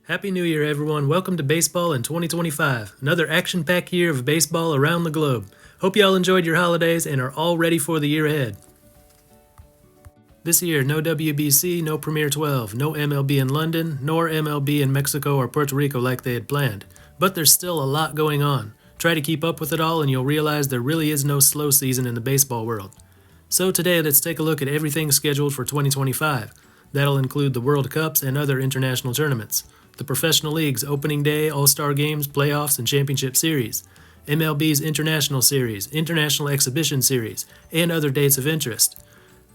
Happy New Year, everyone. Welcome to Baseball in 2025, another action-packed year of baseball around the globe. Hope you all enjoyed your holidays and are all ready for the year ahead. This year, no WBC, no Premier 12, no MLB in London, nor MLB in Mexico or Puerto Rico like they had planned. But there's still a lot going on. Try to keep up with it all and you'll realize there really is no slow season in the baseball world. So today, let's take a look at everything scheduled for 2025. That'll include the World Cups and other international tournaments, the professional leagues, opening day, All-Star games, playoffs, and championship series, MLB's International Series, International Exhibition Series, and other dates of interest.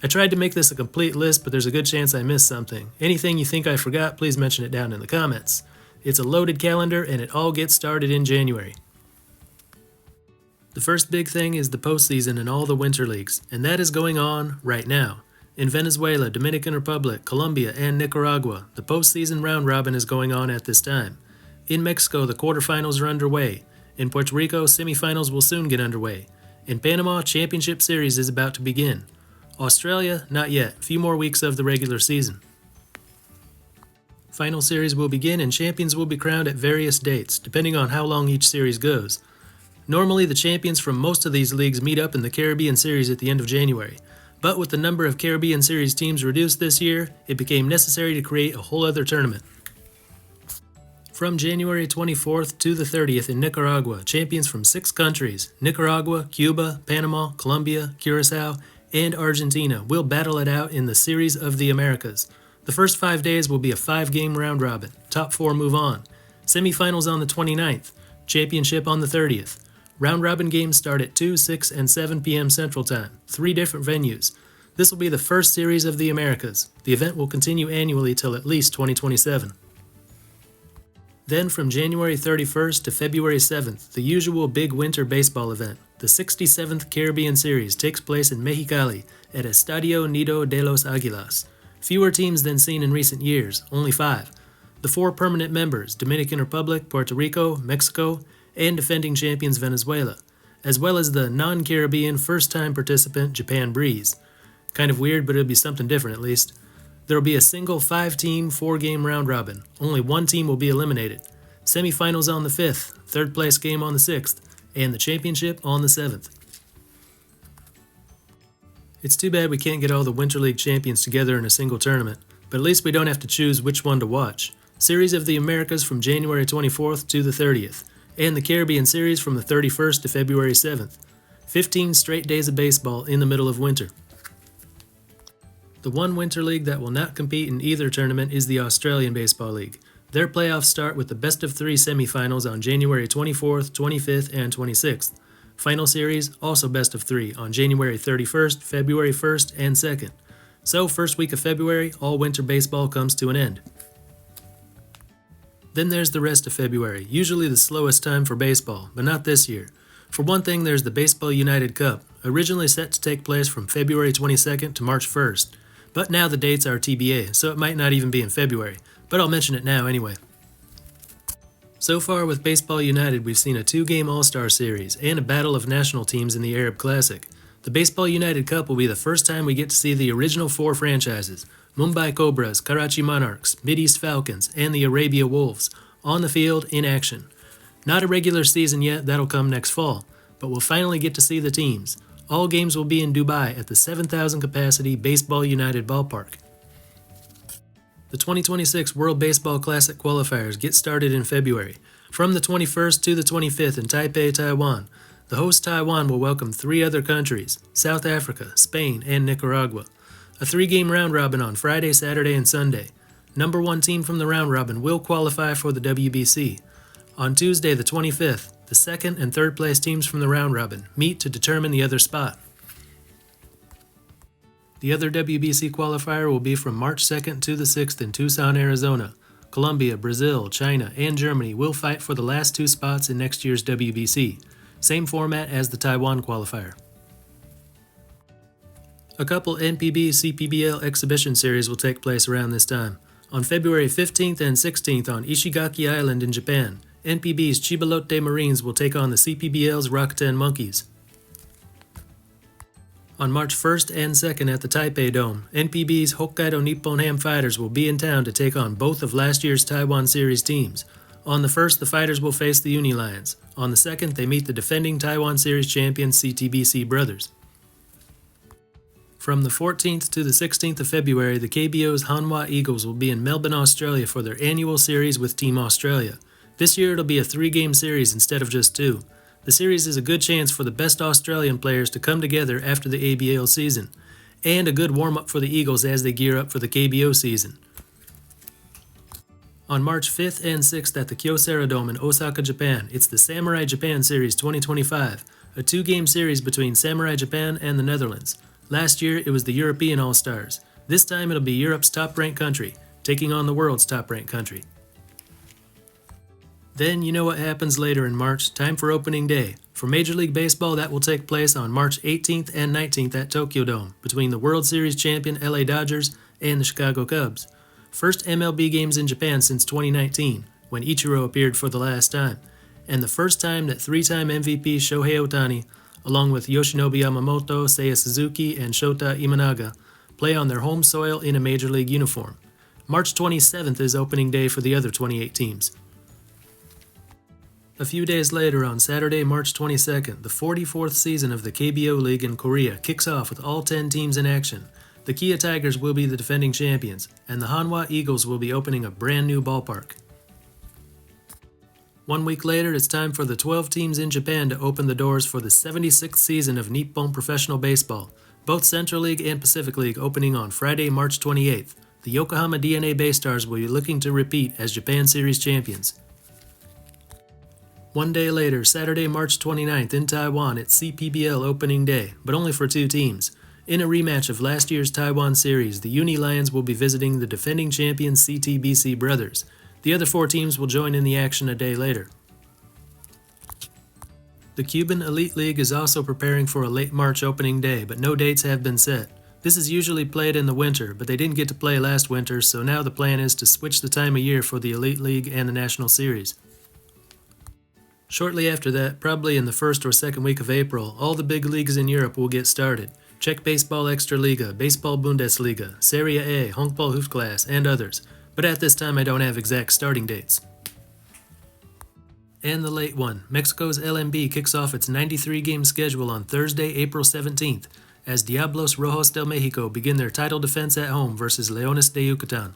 I tried to make this a complete list, but there's a good chance I missed something. Anything you think I forgot, please mention it down in the comments. It's a loaded calendar, and it all gets started in January. The first big thing is the postseason in all the winter leagues, and that is going on right now. In Venezuela, Dominican Republic, Colombia, and Nicaragua, the postseason round robin is going on at this time. In Mexico, the quarterfinals are underway. In Puerto Rico, semifinals will soon get underway. In Panama, championship series is about to begin. Australia, not yet, a few more weeks of the regular season. Final series will begin and champions will be crowned at various dates, depending on how long each series goes. Normally, the champions from most of these leagues meet up in the Caribbean Series at the end of January. But with the number of Caribbean Series teams reduced this year, it became necessary to create a whole other tournament. From January 24th to the 30th in Nicaragua, champions from 6 countries, Nicaragua, Cuba, Panama, Colombia, Curacao, and Argentina, will battle it out in the Series of the Americas. The first 5 days will be a 5-game round robin. Top 4 move on. Semifinals on the 29th, championship on the 30th. Round robin games start at 2, 6, and 7 p.m. Central Time, 3 different venues. This will be the first Series of the Americas. The event will continue annually till at least 2027. Then from January 31st to February 7th, the usual big winter baseball event, the 67th Caribbean Series, takes place in Mexicali at Estadio Nido de los Águilas. Fewer teams than seen in recent years, only 5. The 4 permanent members, Dominican Republic, Puerto Rico, Mexico, and defending champions Venezuela, as well as the non-Caribbean first-time participant Japan Breeze. Kind of weird, but it'll be something different at least. There will be a single 5-team, 4-game round robin. Only 1 team will be eliminated. Semifinals on the 5th, third-place game on the 6th, and the championship on the 7th. It's too bad we can't get all the Winter League champions together in a single tournament, but at least we don't have to choose which one to watch. Series of the Americas from January 24th to the 30th. And the Caribbean Series from the 31st to February 7th. 15 straight days of baseball in the middle of winter. The one winter league that will not compete in either tournament is the Australian Baseball League. Their playoffs start with the best-of-3 semifinals on January 24th, 25th, and 26th. Final series, also best-of-3, on January 31st, February 1st, and 2nd. So, first week of February, all winter baseball comes to an end. Then there's the rest of February, usually the slowest time for baseball, but not this year. For one thing, there's the Baseball United Cup, originally set to take place from February 22nd to March 1st. But now the dates are TBA, so it might not even be in February, but I'll mention it now anyway. So far with Baseball United, we've seen a 2-game All-Star Series and a battle of national teams in the Arab Classic. The Baseball United Cup will be the first time we get to see the original 4 franchises, Mumbai Cobras, Karachi Monarchs, Mideast Falcons, and the Arabia Wolves, on the field in action. Not a regular season yet, that'll come next fall, but we'll finally get to see the teams. All games will be in Dubai at the 7,000 capacity Baseball United ballpark. The 2026 World Baseball Classic qualifiers get started in February. From the 21st to the 25th in Taipei, Taiwan, the host Taiwan will welcome 3 other countries, South Africa, Spain, and Nicaragua. A 3-game round robin on Friday, Saturday, and Sunday. Number 1 team from the round robin will qualify for the WBC. On Tuesday, the 25th, the 2nd and 3rd place teams from the round robin meet to determine the other spot. The other WBC qualifier will be from March 2nd to the 6th in Tucson, Arizona. Colombia, Brazil, China, and Germany will fight for the last 2 spots in next year's WBC. Same format as the Taiwan qualifier. A couple NPB-CPBL exhibition series will take place around this time. On February 15th and 16th on Ishigaki Island in Japan, NPB's Chibalote Marines will take on the CPBL's Rakuten Monkeys. On March 1st and 2nd at the Taipei Dome, NPB's Hokkaido Nippon Ham Fighters will be in town to take on both of last year's Taiwan Series teams. On the 1st, the Fighters will face the Uni Lions. On the 2nd, they meet the defending Taiwan Series champions CTBC Brothers. From the 14th to the 16th of February, the KBO's Hanwha Eagles will be in Melbourne, Australia for their annual series with Team Australia. This year it'll be a 3-game series instead of just 2. The series is a good chance for the best Australian players to come together after the ABL season, and a good warm-up for the Eagles as they gear up for the KBO season. On March 5th and 6th at the Kyocera Dome in Osaka, Japan, it's the Samurai Japan Series 2025, a 2-game series between Samurai Japan and the Netherlands. Last year, it was the European All-Stars. This time, it'll be Europe's top-ranked country, taking on the world's top-ranked country. Then, you know what happens later in March, time for opening day. For Major League Baseball, that will take place on March 18th and 19th at Tokyo Dome, between the World Series champion LA Dodgers and the Chicago Cubs. First MLB games in Japan since 2019, when Ichiro appeared for the last time, and the first time that 3-time MVP Shohei Ohtani, along with Yoshinobu Yamamoto, Seiya Suzuki, and Shota Imanaga, play on their home soil in a Major League uniform. March 27th is opening day for the other 28 teams. A few days later, on Saturday, March 22nd, the 44th season of the KBO League in Korea kicks off with all 10 teams in action. The Kia Tigers will be the defending champions, and the Hanwha Eagles will be opening a brand new ballpark. 1 week later, it's time for the 12 teams in Japan to open the doors for the 76th season of Nippon Professional Baseball, both Central League and Pacific League opening on Friday, March 28th. The Yokohama DNA Baystars will be looking to repeat as Japan Series champions. 1 day later, Saturday, March 29th in Taiwan, it's CPBL opening day, but only for 2 teams. In a rematch of last year's Taiwan Series, the Uni Lions will be visiting the defending champions CTBC Brothers. The other 4 teams will join in the action a day later. The Cuban Elite League is also preparing for a late March opening day, but no dates have been set. This is usually played in the winter, but they didn't get to play last winter, so now the plan is to switch the time of year for the Elite League and the National Series. Shortly after that, probably in the first or second week of April, all the big leagues in Europe will get started. Czech Baseball Extraliga, Baseball Bundesliga, Serie A, Handball Hoofdklasse, and others. But at this time I don't have exact starting dates. And the late one, Mexico's LMB kicks off its 93-game schedule on Thursday, April 17th, as Diablos Rojos del Mexico begin their title defense at home versus Leones de Yucatan.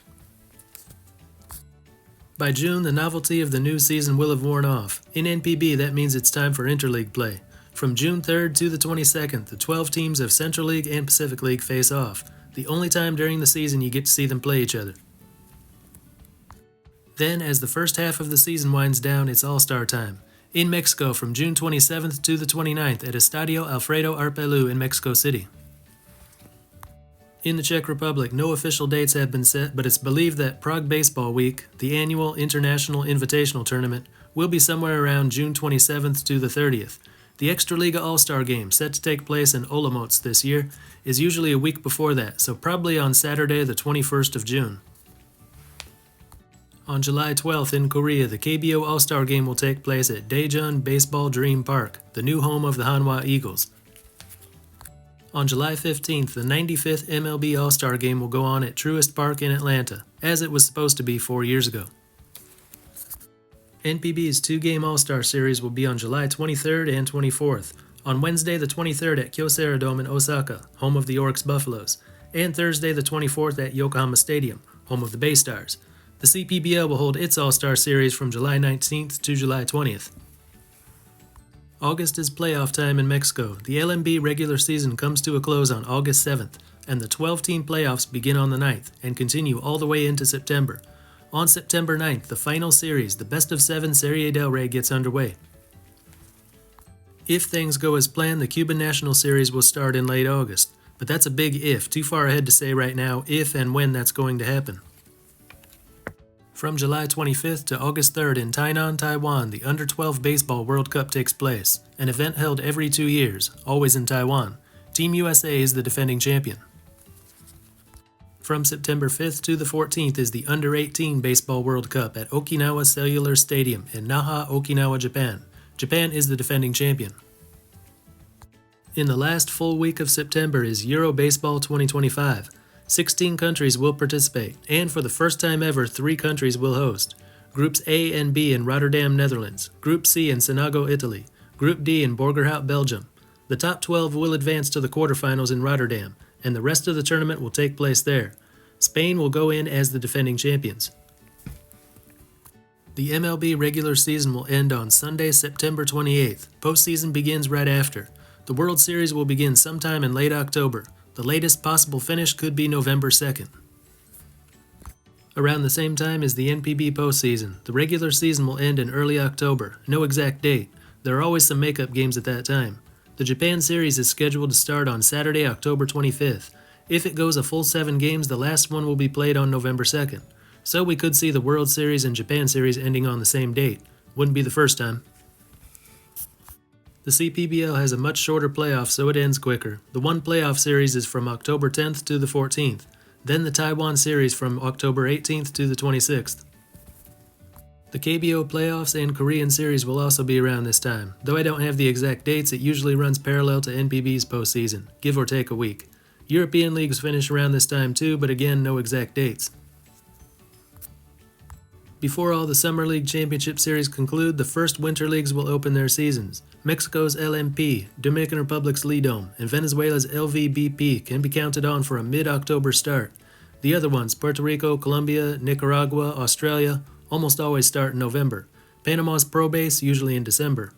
By June, the novelty of the new season will have worn off. In NPB, that means it's time for Interleague play. From June 3rd to the 22nd, the 12 teams of Central League and Pacific League face off, the only time during the season you get to see them play each other. Then, as the first half of the season winds down, it's All-Star time. In Mexico from June 27th to the 29th at Estadio Alfredo Arpelu in Mexico City. In the Czech Republic, no official dates have been set, but it's believed that Prague Baseball Week, the annual International Invitational Tournament, will be somewhere around June 27th to the 30th. The Extraliga All-Star Game, set to take place in Olomouc this year, is usually a week before that, so probably on Saturday the 21st of June. On July 12th in Korea, the KBO All-Star Game will take place at Daejeon Baseball Dream Park, the new home of the Hanwha Eagles. On July 15th, the 95th MLB All-Star Game will go on at Truist Park in Atlanta, as it was supposed to be 4 years ago. NPB's 2-game All-Star Series will be on July 23rd and 24th, on Wednesday the 23rd at Kyocera Dome in Osaka, home of the Oryx Buffaloes, and Thursday the 24th at Yokohama Stadium, home of the Baystars. The CPBL will hold its All-Star Series from July 19th to July 20th. August is playoff time in Mexico. The LMB regular season comes to a close on August 7th, and the 12-team playoffs begin on the 9th and continue all the way into September. On September 9th, the final series, the Best of 7 Serie del Rey, gets underway. If things go as planned, the Cuban National Series will start in late August, but that's a big if, too far ahead to say right now if and when that's going to happen. From July 25th to August 3rd in Tainan, Taiwan, the Under-12 Baseball World Cup takes place, an event held every 2 years, always in Taiwan. Team USA is the defending champion. From September 5th to the 14th is the Under-18 Baseball World Cup at Okinawa Cellular Stadium in Naha, Okinawa, Japan. Japan is the defending champion. In the last full week of September is Euro Baseball 2025. 16 countries will participate, and for the first time ever, 3 countries will host. Groups A and B in Rotterdam, Netherlands. Group C in Senago, Italy. Group D in Borgerhout, Belgium. The top 12 will advance to the quarterfinals in Rotterdam, and the rest of the tournament will take place there. Spain will go in as the defending champions. The MLB regular season will end on Sunday, September 28th. Postseason begins right after. The World Series will begin sometime in late October. The latest possible finish could be November 2nd. Around the same time as the NPB postseason, the regular season will end in early October. No exact date. There are always some makeup games at that time. The Japan series is scheduled to start on Saturday, October 25th. If it goes a full 7 games, the last one will be played on November 2nd. So we could see the World Series and Japan series ending on the same date. Wouldn't be the first time. The CPBL has a much shorter playoff, so it ends quicker. The one playoff series is from October 10th to the 14th. Then the Taiwan series from October 18th to the 26th. The KBO playoffs and Korean series will also be around this time. Though I don't have the exact dates, it usually runs parallel to NPB's postseason, give or take a week. European leagues finish around this time too, but again, no exact dates. Before all the Summer League Championship Series conclude, the first winter leagues will open their seasons. Mexico's LMP, Dominican Republic's Lidom, and Venezuela's LVBP can be counted on for a mid-October start. The other ones, Puerto Rico, Colombia, Nicaragua, Australia, almost always start in November. Panama's Pro Base usually in December.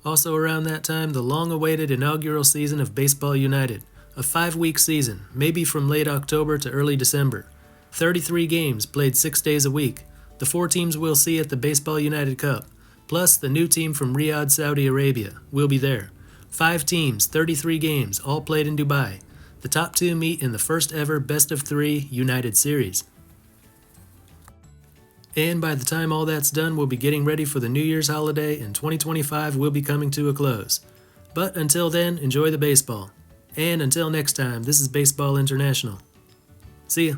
Also around that time, the long-awaited inaugural season of Baseball United, a 5-week season, maybe from late October to early December. 33 games played 6 days a week. The 4 teams we'll see at the Baseball United Cup, plus the new team from Riyadh, Saudi Arabia, will be there. 5 teams, 33 games, all played in Dubai. The top 2 meet in the first ever best-of-3 United Series. And by the time all that's done, we'll be getting ready for the New Year's holiday, and 2025 will be coming to a close. But until then, enjoy the baseball. And until next time, this is Baseball International. See ya.